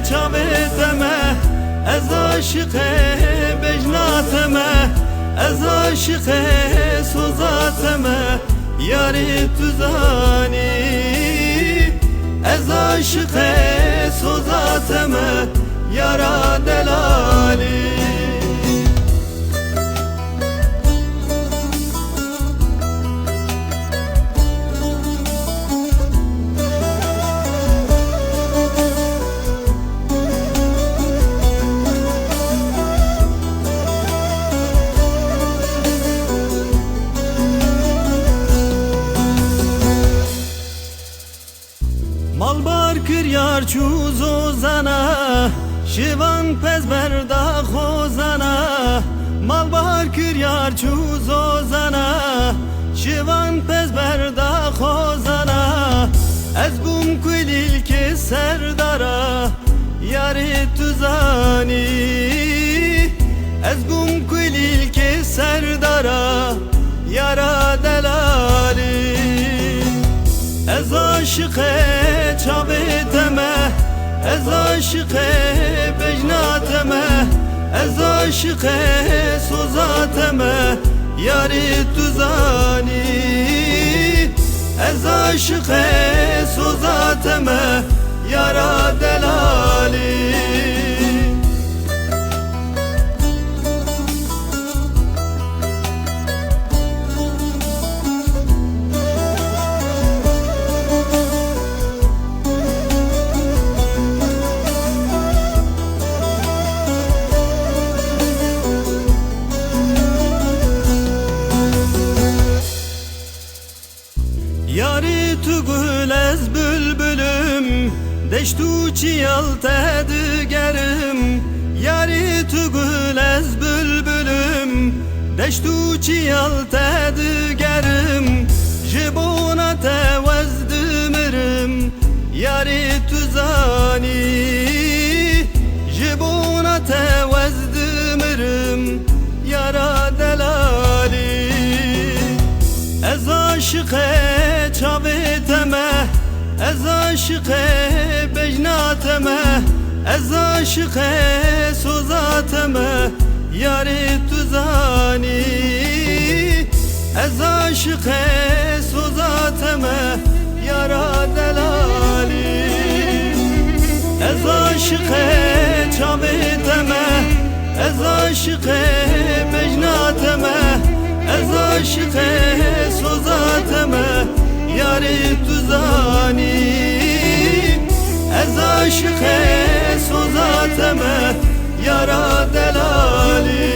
çaveteme, ez aşık bejnateme, ez aşık sozateme, yari tuzani. Ez aşık sozateme, yara delali. Malbar kiryar çuz ozana, şivan pezberda xozana. Malbar kiryar çuz ozana, şivan pezberda xozana. Ez bum kulil ki serdara, yari tuzani. Ez bum kulil ki serdara, yara delali. Ez aşık çaveteme, ez aşık bejnateme, ez aşık sozateme, yari tuzani. Ez aşık sozateme, yara delali. Yari tu gül ez bülbülüm, deştu çiyal tedigerim. Yari tu gül ez bülbülüm, deştu çiyal tedigerim. Jibona tevezdimirim, yari tuzani. Jibona tevezdimirim, yara delali. Ez aşık çaveteme, ez aşık bejnateme, ez aşık sozateme, yari tuzani. Ez aşık sozateme, yara delali. Ez aşık çaveteme, ez aşık bejnateme, ez aşık sozateme, yari tuzani. Ez aşık sozateme, yara delali.